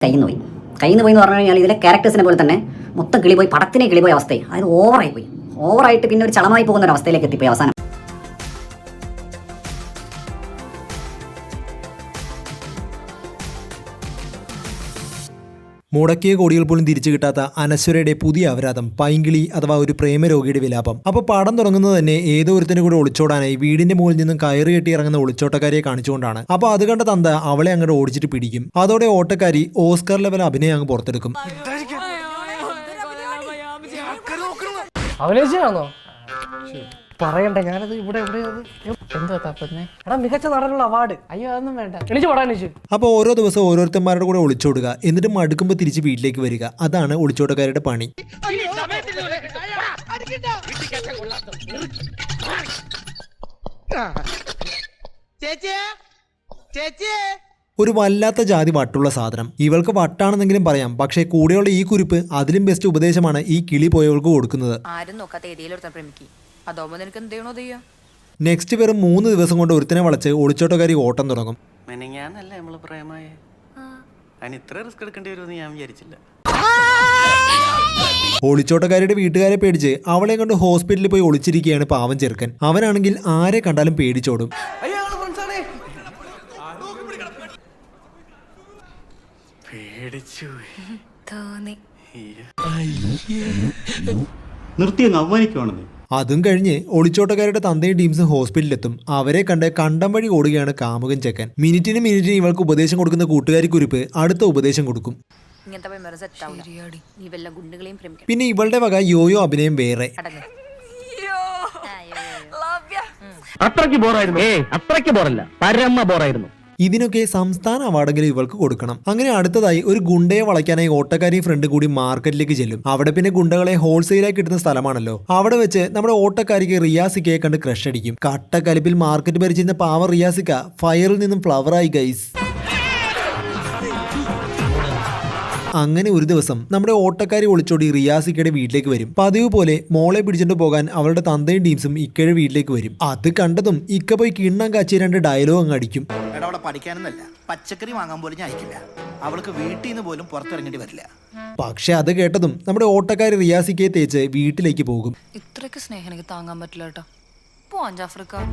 കയ്യിൽ നിന്ന് പോയി എന്ന് പറഞ്ഞു കഴിഞ്ഞാൽ ഇതിലെ ക്യാരക്ടേഴ്സിനെ പോലെ തന്നെ മൊത്തം കിളിപോയി, പടത്തിനെ കിളിപോയ അവസ്ഥയായി. അതായത് ഓവറായിട്ട് പിന്നെ ഒരു ചളമായി പോകുന്ന ഒരു അവസ്ഥയിലേക്ക് എത്തിപ്പോയി അവസാനം. മുടക്കിയ കോടികൾ പോലും തിരിച്ചു കിട്ടാത്ത അനശ്വരയുടെ പുതിയ അപരാധം പൈങ്കിളി അഥവാ ഒരു പ്രേമരോഗിയുടെ വിലാപം. അപ്പോൾ പടം തുടങ്ങുന്നത് തന്നെ ഏതോ ഒരുത്തിനെ കൂടെ ഒളിച്ചോടാനായി വീടിന്റെ മുകളിൽ നിന്നും കയറി കെട്ടി ഇറങ്ങുന്ന ഒളിച്ചോട്ടക്കാരിയെ കാണിച്ചുകൊണ്ടാണ്. അപ്പോൾ അത് കണ്ട തന്ത അവളെ അങ്ങോട്ട് ഓടിച്ചിട്ട് പിടിക്കും. അതോടെ ഓട്ടക്കാരി ഓസ്കർ ലെവൽ അഭിനയം അങ്ങ് പുറത്തെടുക്കും. പറയണ്ടേ, ഞാനത് ഇവിടെ എടാ മികച്ച നടനുള്ള അവാർഡ്. അയ്യോ അതൊന്നും വേണ്ട, എനിക്ക് പറയാൻ. അപ്പോൾ ഓരോ ദിവസം ഓരോരുത്തന്മാരുടെ കൂടെ ഒളിച്ചോടുക, എന്നിട്ട് മടുക്കുമ്പോൾ തിരിച്ച് വീട്ടിലേക്ക് വരിക. അതാണ് ഒളിച്ചോട്ടക്കാരുടെ പണി. ഒരു വല്ലാത്ത ജാതി വട്ടുള്ള സാധനം. ഇവൾക്ക് വട്ടാണെന്നെങ്കിലും പറയാം, പക്ഷേ കൂടെയുള്ള ഈ കുരിപ്പ് അതിലും ബെസ്റ്റ് ഉപദേശമാണ് ഈ കിളി പോയവൾക്ക് കൊടുക്കുന്നത്. നെക്സ്റ്റ് വെറും 3 ദിവസം കൊണ്ട് ഒരുത്തിനെ വളച്ച് ഒളിച്ചോട്ടക്കാരി ഓട്ടം തുടങ്ങും. ഒളിച്ചോട്ടക്കാരിയുടെ വീട്ടുകാരെ പേടിച്ച് അവളെ കൊണ്ട് ഹോസ്പിറ്റലിൽ പോയി ഒളിച്ചിരിക്കുകയാണ് പാവം ചെറുക്കൻ. അവനാണെങ്കിൽ ആരെ കണ്ടാലും പേടിച്ചോടും. അതും കഴിഞ്ഞ് ഒളിച്ചോട്ടക്കാരുടെ തന്തയും ടീംസും ഹോസ്പിറ്റലിലെത്തും. അവരെ കണ്ട് കണ്ടം വഴി ഓടുകയാണ് കാമുകൻ ചെക്കൻ. മിനിറ്റിന് ഇവൾക്ക് ഉപദേശം കൊടുക്കുന്ന കൂട്ടുകാരി കുരിപ്പ് അടുത്ത ഉപദേശം കൊടുക്കും. പിന്നെ ഇവളുടെ വക യോയോ അഭിനയം വേറെ. ഇതിനൊക്കെ സംസ്ഥാന അവാർഡെങ്കിലും ഇവൾക്ക് കൊടുക്കണം. അങ്ങനെ അടുത്തതായി ഒരു ഗുണ്ടയെ വളയ്ക്കാനായി ഓട്ടക്കാരി ഫ്രണ്ട് കൂടി മാർക്കറ്റിലേക്ക് ചെല്ലും. അവിടെ പിന്നെ ഗുണ്ടകളെ ഹോൾസെയിലായി കിട്ടുന്ന സ്ഥലമാണല്ലോ. അവിടെ വെച്ച് നമ്മുടെ ഓട്ടക്കാരിക്ക് റിയാസിക്കയെ കണ്ട് ക്രഷ് അടിക്കും. കട്ടക്കലിപ്പിൽ മാർക്കറ്റ് ഭരിച്ചിരുന്ന പാവ റിയാസിക്ക ഫയറിൽ നിന്നും ഫ്ലവറായി ഗൈസ്. അങ്ങനെ ഒരു ദിവസം നമ്മുടെ ഓട്ടക്കാരി ഒളിച്ചോടി റിയാസിക്കയുടെ വീട്ടിലേക്ക് വരും. പതിവ് പോലെ മോളെ പിടിച്ചിട്ട് പോകാൻ അവളുടെ തന്തയും ടീംസും ഇക്കയുടെ വീട്ടിലേക്ക് വരും. അത് കണ്ടതും ഇക്ക പോയി കിണ്ണം കാച്ചി 2 ഡയലോഗ് അങ്ങ് അടിക്കും. പഠിക്കാനൊന്നല്ല, പച്ചക്കറി വാങ്ങാൻ പോലും ഞാൻ അയക്കില്ല. അവൾക്ക് വീട്ടിൽ നിന്ന് പോലും പുറത്തിറങ്ങേണ്ടി വരില്ല. പക്ഷെ അത് കേട്ടതും നമ്മുടെ ഓട്ടക്കാരി റിയാസിക്കയെ തേച്ച് വീട്ടിലേക്ക് പോകും. ഇത്രയ്ക്ക് സ്നേഹം എനിക്ക് താങ്ങാൻ പറ്റില്ല കേട്ടോ.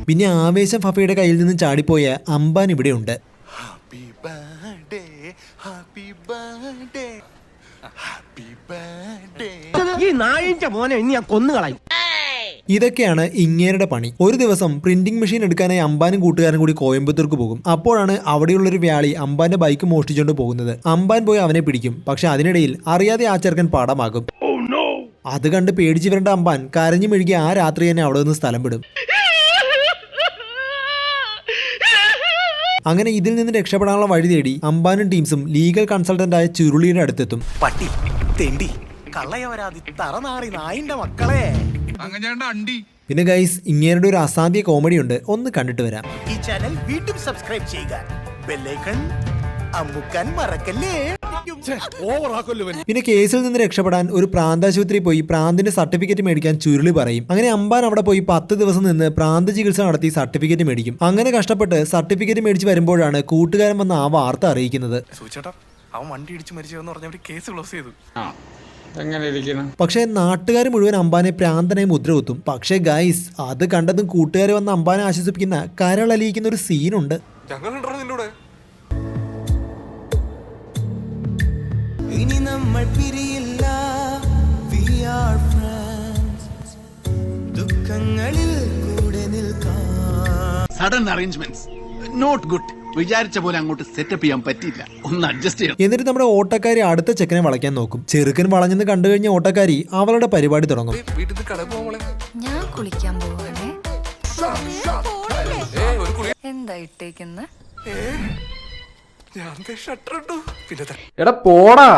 പിന്നെ ആവേശം ഫഫയുടെ കയ്യിൽ നിന്ന് ചാടിപ്പോയ അമ്പാൻ ഇവിടെ ഉണ്ട്. ഇതൊക്കെയാണ് ഇങ്ങേരുടെ പണി. ഒരു ദിവസം പ്രിന്റിംഗ് മെഷീൻ എടുക്കാനായി അമ്പാനും കൂട്ടുകാരൻ കൂടി കോയമ്പത്തൂർക്ക് പോകും. അപ്പോഴാണ് അവിടെയുള്ളൊരു വ്യാളി അമ്പാന്റെ ബൈക്ക് മോഷ്ടിച്ചുകൊണ്ട് പോകുന്നത്. അമ്പാൻ പോയി അവനെ പിടിക്കും. പക്ഷെ അതിനിടയിൽ അറിയാതെ ആ ചെറുക്കൻ പാടമാകും. അത് കണ്ട് പേടിച്ചു വരേണ്ട അമ്പാൻ കരഞ്ഞു മെഴുകി ആ രാത്രി തന്നെ അവിടെ നിന്ന് സ്ഥലം വിടും. അങ്ങനെ ഇതിൽ നിന്ന് രക്ഷപ്പെടാനുള്ള വഴി തേടി അമ്പാനും ടീംസും ലീഗൽ കൺസൾട്ടന്റായ ചുരുളിയുടെ അടുത്തെത്തും. പട്ടി തെണ്ടി കള്ളയവരാതി തറനാറി നായിന്റെ മക്കളെ. പിന്നെ ഗൈസ്, ഇങ്ങേരുടെ ഒരു അസാധ്യ കോമഡി ഉണ്ട്, ഒന്ന് കണ്ടിട്ട് വരാം. ഈ ചാനൽ വീണ്ടും സബ്സ്ക്രൈബ് ചെയ്യുക, ബെല്ലൈക്കൺ അമുക്കാൻ മറക്കല്ലേ. പിന്നെ കേസിൽ നിന്ന് രക്ഷപ്പെടാൻ ഒരു പ്രാന്താശുപത്രി പോയി പ്രാന്തിന്റെ സർട്ടിഫിക്കറ്റ് മേടിക്കാൻ ചുരുളി പറയും. അങ്ങനെ അമ്പാൻ അവിടെ പോയി 10 ദിവസം നിന്ന് പ്രാന്ത ചികിത്സ നടത്തി സർട്ടിഫിക്കറ്റ് മേടിക്കും. അങ്ങനെ കഷ്ടപ്പെട്ട് സർട്ടിഫിക്കറ്റ് മേടിച്ച് വരുമ്പോഴാണ് കൂട്ടുകാരൻ വന്ന് ആ വാർത്ത അറിയിക്കുന്നത്. പക്ഷെ നാട്ടുകാർ മുഴുവൻ അമ്പാനെ പ്രാന്തനായി മുദ്ര കുത്തും. പക്ഷെ ഗൈസ്, അത് കണ്ടതും കൂട്ടുകാർ വന്ന് അമ്പാനെ ആശ്വസിപ്പിക്കുന്ന കരളലിയിക്കുന്ന ഒരു സീനുണ്ട്. ഇനി നമ്മൾ പിരിയില്ല, we are friends. ദുഃഖങ്ങളിൽ കൂടെ നിൽക്കാം. Sudden arrangements not good. വിചാരിച്ച പോലെ അങ്ങോട്ട് സെറ്റപ്പ് ചെയ്യാൻ പറ്റില്ല, ഒന്ന് അഡ്ജസ്റ്റ് ചെയ്യണം. എന്നിട്ട് നമ്മുടെ ഓട്ടക്കാരി അടുത്ത ചെക്കനെ വളയ്ക്കാൻ നോക്കും. ചെറുക്കൻ വളഞ്ഞെന്ന് കണ്ടു കഴിഞ്ഞ ഓട്ടക്കാരി അവളുടെ പരിപാടി തുടങ്ങും. ഞാൻ കുളിക്കാൻ പോവാണേ. എന്താ ഇട്ടേക്കുന്ന? എടാ പോടാ,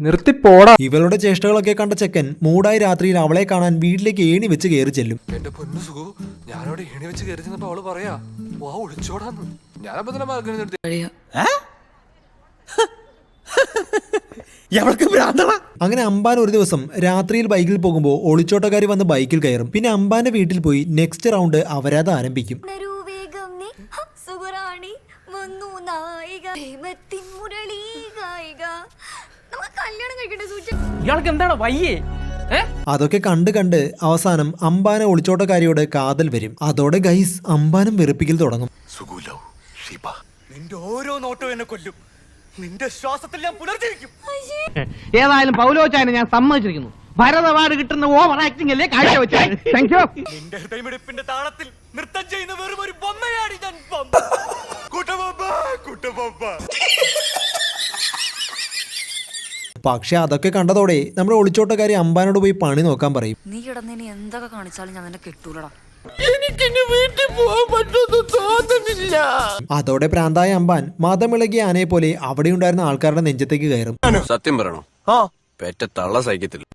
നിർത്തി പോടാ. ഇവളുടെ ചേഷ്ടകളൊക്കെ കണ്ട ചെക്കൻ മൂടായി രാത്രിയിൽ അവളെ കാണാൻ വീട്ടിലേക്ക് ഏണി വെച്ച് കയറി ചെല്ലും. എന്റെ പൊന്നു സുഖു, ഞാനവിടെ ഏണി വെച്ച് കയറി ചെന്നപ്പോ അവള് പറയാ വാ ഒളിച്ചോടാന്ന്. ഞാനപ്പോ അങ്ങനെ അമ്പാൻ ഒരു ദിവസം രാത്രിയിൽ ബൈക്കിൽ പോകുമ്പോൾ ഒളിച്ചോട്ടക്കാരി വന്ന് ബൈക്കിൽ കയറും. പിന്നെ അമ്പാന്റെ വീട്ടിൽ പോയി നെക്സ്റ്റ് റൗണ്ട് അവരാത് ആരംഭിക്കും. സുഖറാണി വന്നു നായിക, പ്രേമത്തിൻ മുരളി ഗായിക, ഇയാൾക്ക് എന്താണ് വയ്യേ? അതൊക്കെ കണ്ട് കണ്ട് അവസാനം അംബാന ഒളിച്ചോട്ടക്കാരിയോട് കാതൽ വരും. അതോടെ ഗൈസ് അംബാനും വെറുപ്പിക്കൽ തുടങ്ങും. നിന്റെ ഓരോ നോട്ടവും എന്നെ കൊല്ലും. നിന്റെ ശ്വാസത്തിൽ ഞാൻ പുനർജീവിക്കും. ഏതായാലും പൗലോച്ചായനെ ഞാൻ സമ്മതിച്ചിരിക്കുന്നു. ഭരത് അവാർഡ് കിട്ടുന്ന ഓവർ ആക്ടിംഗ് അല്ലേ കാഴ്ചവെച്ചത്. Thank you. നിന്റെ ഹൃദയമിടിപ്പിന്റെ താളത്തിൽ നൃത്തം ചെയ്യുന്ന വെറും ഒരു ബൊമ്മയാടി ഞാൻ. പക്ഷെ അതൊക്കെ കണ്ടതോടെ നമ്മുടെ ഒളിച്ചോട്ടക്കാരി അംബാനോട് പോയി പണി നോക്കാൻ പറയും. നീ കിടന്നിനി എന്തൊക്കെ കാണിച്ചാലും ഞാൻ നിന്നെ കെട്ടൂലടാ. അതോടെ പ്രാന്തായ അംബാൻ മതമിളകിയ ആനയെ പോലെ അവിടെയുണ്ടായിരുന്ന ആൾക്കാരുടെ നെഞ്ചത്തേക്ക് കയറും. സത്യം പറയണോ? പെറ്റ തള്ള സഹിക്കത്തില്ല.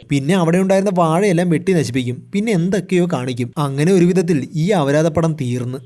പിന്നെ അവിടെ ഉണ്ടായിരുന്ന വാഴയെല്ലാം വെട്ടി നശിപ്പിക്കും. പിന്നെ എന്തൊക്കെയോ കാണിക്കും. അങ്ങനെ ഒരു വിധത്തിൽ ഈ അപരാധപ്പടം തീർന്ന്.